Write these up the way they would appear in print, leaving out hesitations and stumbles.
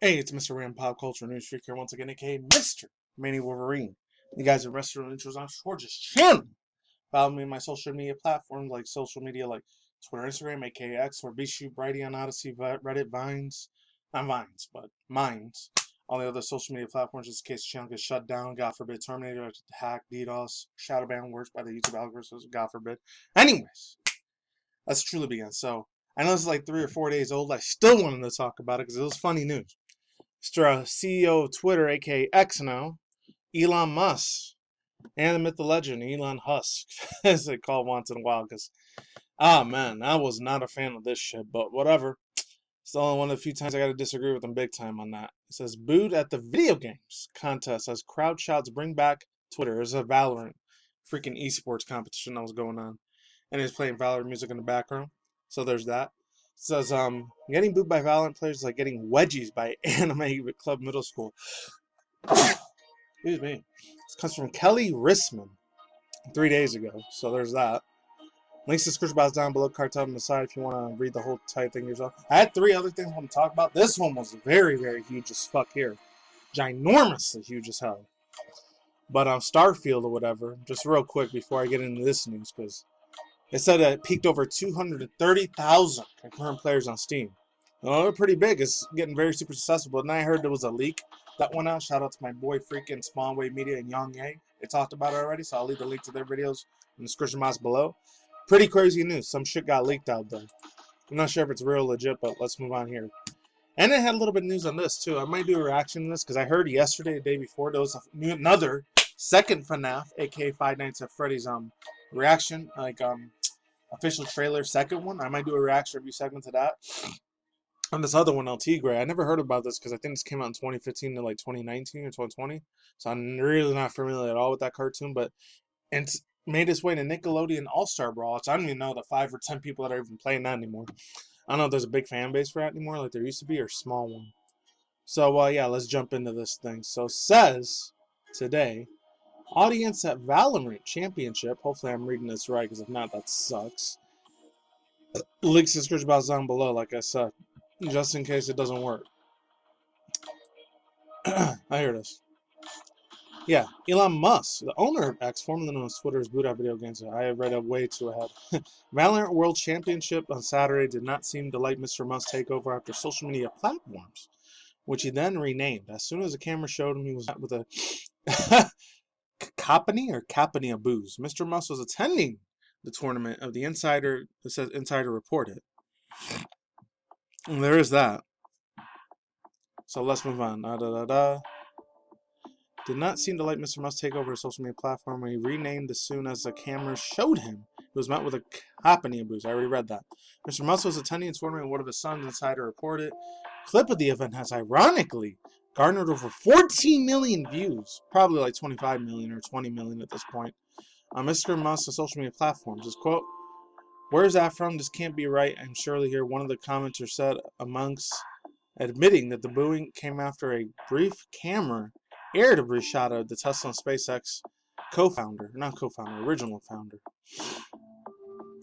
Hey, it's Mr. Rand Pop Culture News Freak here once again, aka Mr. Manny Wolverine. You guys are restaurant intros on George's channel. Follow me on my social media platforms like Twitter, Instagram, aka X, or BShoot Brady on Odyssey, Reddit, Vines. Not Vines, but Minds. All the other social media platforms just in case the channel gets shut down, God forbid, terminated, hacked, DDoS, shadow ban worse by the YouTube algorithms, God forbid. Anyways, let's truly begin. So, I know this is like 3 or 4 days old. I still wanted to talk about it because it was funny news. Mr. CEO of Twitter, aka X now, Elon Musk, and the myth, the legend, Elon Husk, as they call once in a while, because, man, I was not a fan of this shit, but whatever. It's only one of the few times I gotta disagree with him big time on that. It says, booed at the video games contest as crowd shouts bring back Twitter. There's a Valorant freaking esports competition that was going on, and he's playing Valorant music in the background, so there's that. It says, getting booed by Valorant players is like getting wedgies by Anime Club Middle School. Excuse me. This comes from Kelly Rissman 3 days ago, so there's that. Links to description box down below, cartel on the side if you want to read the whole tight thing yourself. I had 3 other things I want to talk about. This one was very, very huge as fuck here. Ginormously huge as hell. But Starfield or whatever, just real quick before I get into this news, because it said that it peaked over 230,000 concurrent players on Steam. Oh, they're pretty big. It's getting very super successful. But then I heard there was a leak that went out. Shout out to my boy freaking Spawnwave Media and Yang Yang. They talked about it already, so I'll leave the link to their videos in the description box below. Pretty crazy news. Some shit got leaked out there. I'm not sure if it's real legit, but let's move on here. And I had a little bit of news on this too. I might do a reaction to this because I heard yesterday, the day before, there was another second FNAF, aka Five Nights at Freddy's reaction, official trailer, second one. I might do a reaction review segment to that. And this other one, LT Gray, I never heard about this because I think this came out in 2015 to like 2019 or 2020. So I'm really not familiar at all with that cartoon, but it's made its way to Nickelodeon All-Star Brawl. So I don't even know the 5 or 10 people that are even playing that anymore. I don't know if there's a big fan base for that anymore like there used to be, or a small one. So, yeah, let's jump into this thing. So, says today, audience at Valorant Championship, hopefully I'm reading this right, because if not, that sucks. Links to the description box down below, like I said, just in case it doesn't work. I hear this. Yeah, Elon Musk, the owner of X, formerly known as Twitter's boot out video games. I read it way too ahead. Valorant World Championship on Saturday did not seem to like Mr. Musk's takeover after social media platforms, which he then renamed. As soon as the camera showed him, he was met with a Capani booze. Mr. Musk was attending the tournament of the Insider. It says Insider reported. And there is that. So let's move on. Did not seem to like Mr. Musk take over a social media platform when he renamed as soon as the camera showed him. He was met with a Capani booze. I already read that. Mr. Musk was attending a tournament with one of his sons, Insider reported. Clip of the event has ironically garnered over 14 million views. Probably like 25 million or 20 million at this point. On Mr. Musk's social media platforms. His quote, "Where's that from? This can't be right. I'm surely here." One of the commenters said, amongst admitting that the booing came after a brief camera air debris shot of the Tesla and SpaceX original founder.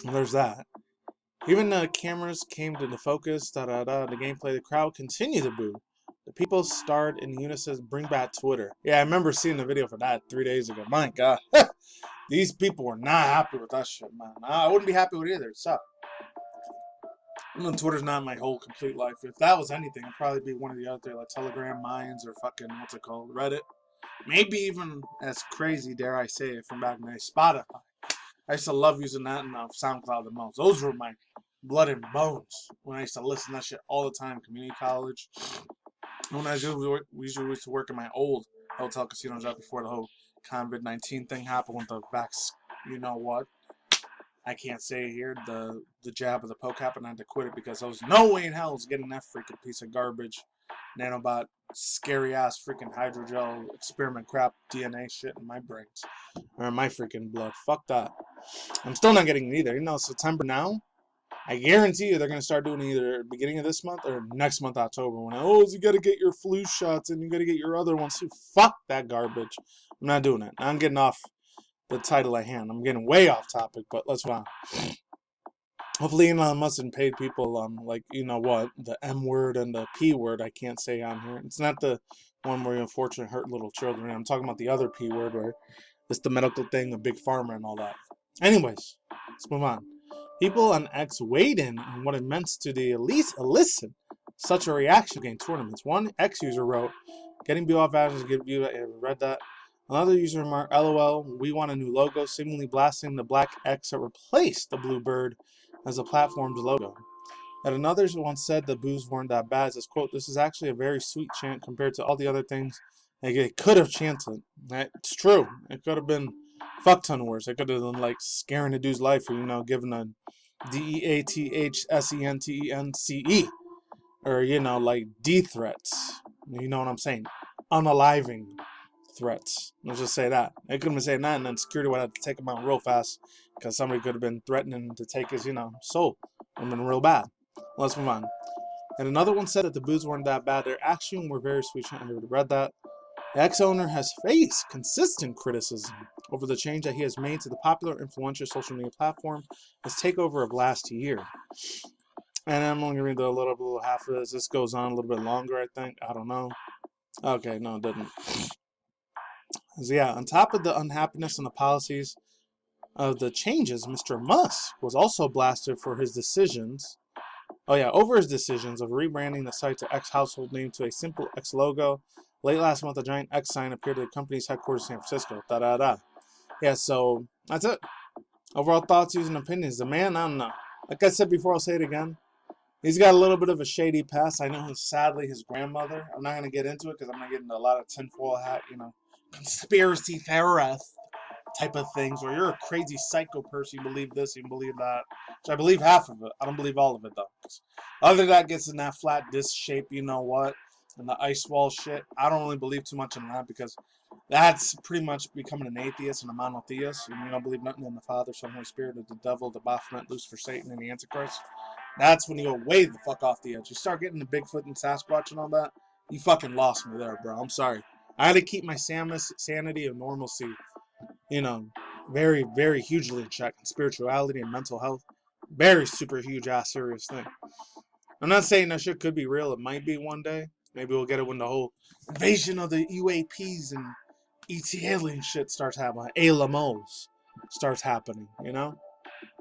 And there's that. Even the cameras came to the focus, the gameplay, the crowd continued to boo. The people starred in unison, bring back Twitter. Yeah, I remember seeing the video for that 3 days ago. My God. These people were not happy with that shit, man. I wouldn't be happy with it either. It sucked. Twitter's not my whole complete life. If that was anything, it'd probably be one of the other, like Telegram, Minds, or fucking, what's it called, Reddit. Maybe even as crazy, dare I say it, from back in the day, Spotify. I used to love using that and SoundCloud the most. Those were my blood and bones when I used to listen to that shit all the time. Community college. When we used to work in my old hotel casino job before the whole COVID-19 thing happened with the vax. You know what? I can't say it here. The jab of the poke happened. I had to quit it because there was no way in hell I was getting that freaking piece of garbage, nanobot, scary ass freaking hydrogel experiment crap DNA shit in my brains or in my freaking blood. Fuck that. I'm still not getting it either. You know, September now. I guarantee you they're gonna start doing it either beginning of this month or next month, October. When you gotta get your flu shots and you gotta get your other ones too. Fuck that garbage. I'm not doing it. I'm getting off the title at hand. I'm getting way off topic, but let's move on. Hopefully Elon Musk and paid people like you know what, the M word and the P word I can't say on here. It's not the one where you unfortunately hurt little children. I'm talking about the other P word where it's the medical thing, the big pharma and all that. Anyways, let's move on. People on X weighed in on what it meant to the elite elicit such a reaction game tournaments. One X user wrote, "Getting BO off ads give you." I read that. Another user remarked, "LOL, we want a new logo," seemingly blasting the black X that replaced the blue bird as the platform's logo. And another one said the boos weren't that bad. It says, quote, "This is actually a very sweet chant compared to all the other things it could have chanted." It's true. It could have been fuck ton worse. It could have been like scaring a dude's life or, you know, giving a DEATHSENTENCE. Or, you know, like D threats. You know what I'm saying? Unaliving threats. Let's just say that. They couldn't have been saying that, and then security would have to take him out real fast because somebody could have been threatening to take his, you know, soul. It would have been real bad. Let's move on. And another one said that the boos weren't that bad. Their actions were very sweet. I already read that. The ex-owner has faced consistent criticism over the change that he has made to the popular influential social media platform, his takeover of last year. And I'm only going to read a little half of this. This goes on a little bit longer, I think. I don't know. Okay, no, it didn't. So yeah, on top of the unhappiness and the policies of the changes, Mr. Musk was also blasted for his decisions. Over his decisions of rebranding the site to X household name to a simple X logo. Late last month, a giant X sign appeared at the company's headquarters in San Francisco. Yeah, so that's it. Overall thoughts, views, and opinions. The man, I don't know. Like I said before, I'll say it again. He's got a little bit of a shady past. I know sadly his grandmother. I'm not going to get into it because I'm going to get into a lot of tinfoil hat, you know, conspiracy theorist type of things, where you're a crazy psycho person, you believe this, you believe that. So I believe half of it. I don't believe all of it, though. Other than that gets in that flat disc shape, you know what, and the ice wall shit, I don't really believe too much in that because that's pretty much becoming an atheist and a monotheist. And you don't believe nothing in the Father, Son, Holy Spirit, or the devil, the Baphomet, Lucifer, Satan, and the Antichrist. That's when you go way the fuck off the edge. You start getting the Bigfoot and Sasquatch and all that, you fucking lost me there, bro. I'm sorry. I had to keep my sanity and normalcy, you know, very, very hugely in check. And spirituality and mental health, very super huge ass serious thing. I'm not saying that shit could be real. It might be one day. Maybe we'll get it when the whole invasion of the UAPs and ET alien shit starts happening. ALMOs starts happening, you know?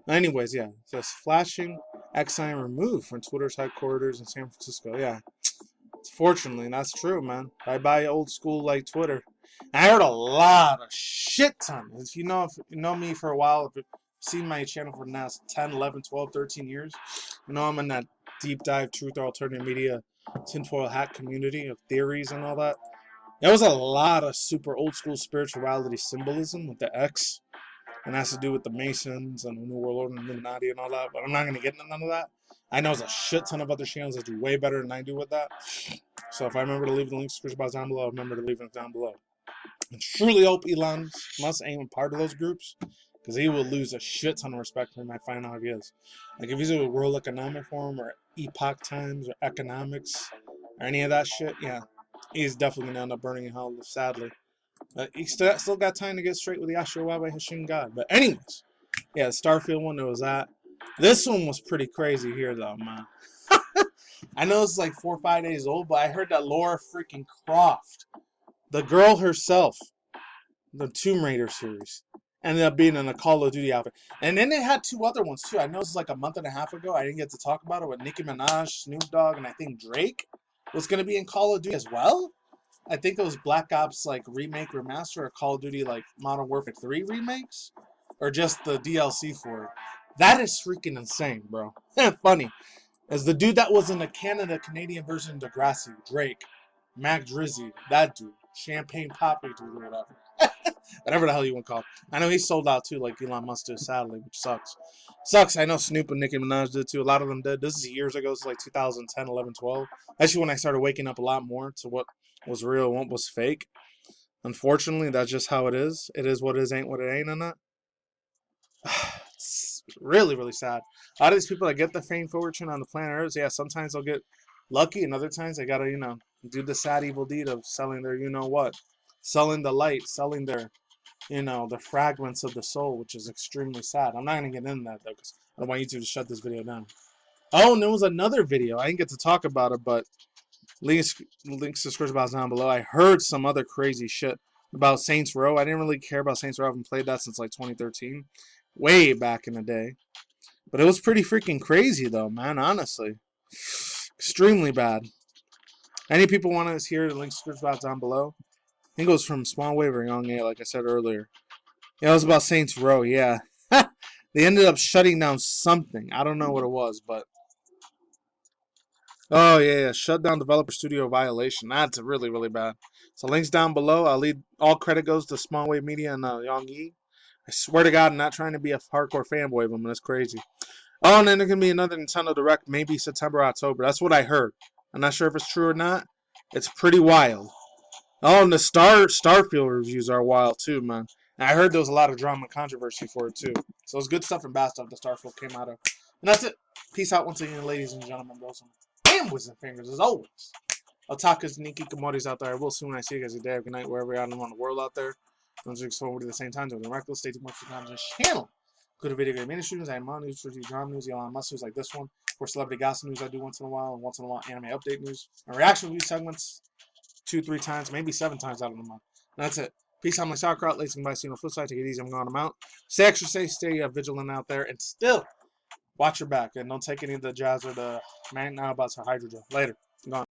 Anyways, yeah. It says flashing X sign removed from Twitter's headquarters in San Francisco. Yeah. Fortunately, that's true, man. Bye-bye old school like Twitter. I heard a lot of shit ton. If you know me for a while, if you've seen my channel for the last 10, 11, 12, 13 years, you know I'm in that deep dive truth or alternative media tinfoil hat community of theories and all that. There was a lot of super old school spirituality symbolism with the X, and that's to do with the Masons and the New World Order and Illuminati and all that, but I'm not going to get into none of that. I know there's a shit ton of other channels that do way better than I do with that. So if I remember to leave the links down below, remember to leave them down below. And truly hope Elon Musk ain't a part of those groups, because he will lose a shit ton of respect for him. I find out if he is. Like if he's a World Economic Forum or Epoch Times or Economics or any of that shit, yeah, he's definitely gonna end up burning in hell, sadly. But he still got time to get straight with the Ashurawa Hashin God. But anyways, yeah, the Starfield one, there was that. This one was pretty crazy here, though, man. I know it's like 4 or 5 days old, but I heard that Laura freaking Croft, the girl herself, the Tomb Raider series, ended up being in a Call of Duty outfit. And then they had 2 other ones, too. I know this was like a month and a half ago. I didn't get to talk about it with Nicki Minaj, Snoop Dogg, and I think Drake was going to be in Call of Duty as well. I think it was Black Ops like remake remaster or Call of Duty like Modern Warfare 3 remakes or just the DLC for it. That is freaking insane, bro. Funny. As the dude that was in the Canadian version of Degrassi, Drake, Mac Drizzy, that dude, Champagne Poppy dude or whatever. Whatever the hell you want to call it. I know he sold out too, like Elon Musk did, sadly, which sucks. Sucks. I know Snoop and Nicki Minaj did too. A lot of them did. This is years ago. It's like 2010, 11, 12. Actually, when I started waking up a lot more to what was real and what was fake. Unfortunately, that's just how it is. It is what it is, ain't what it ain't, and that. It's really, really sad. A lot of these people that get the fame fortune on the planet Earth, yeah, sometimes they'll get lucky, and other times they gotta, do the sad evil deed of selling their, selling the light, selling their you know, the fragments of the soul, which is extremely sad. I'm not gonna get into that though, because I don't want YouTube to shut this video down. Oh, and there was another video. I didn't get to talk about it, but links to description box down below. I heard some other crazy shit about Saints Row. I didn't really care about Saints Row. I haven't played that since like 2013, way back in the day. But it was pretty freaking crazy though, man. Honestly, extremely bad. Any people want to hear the links to description box down below? I think it was from Small Wave or Young A, like I said earlier. Yeah, it was about Saints Row. Yeah, they ended up shutting down something. I don't know what it was, but. Oh, yeah, shut down developer studio violation. That's really, really bad. So links down below. I'll leave all credit goes to Small Wave Media and Yang Yi. I swear to God, I'm not trying to be a hardcore fanboy of them, but it's crazy. Oh, and then there's going to be another Nintendo Direct, maybe September, October. That's what I heard. I'm not sure if it's true or not. It's pretty wild. Oh, and the Starfield reviews are wild, too, man. And I heard there was a lot of drama and controversy for it, too. So it's good stuff and bad stuff that Starfield came out of. And that's it. Peace out once again, ladies and gentlemen, bros. Boys and fingers, as always. Otakus, Nikki, Komoris out there. I will soon. I see you guys a day, good night, wherever you're at around the world out there. I'm just forward to the same time. Doing reckless. Stay tuned for the channel. Go to video game industry news. I have news, drama news, Elon Musk news like this one. For celebrity gossip news, I do once in a while, and once in a while anime update news. And reaction review segments 2-3 times, maybe 7 times out of the month. And that's it. Peace out, my sauerkraut. Ladies and guys, flip side. Take it easy. I'm going. I'm out. Stay extra safe. Stay vigilant out there, and still. Watch your back and don't take any of the jazz or the man now about some hydrogel. Later. I'm gone.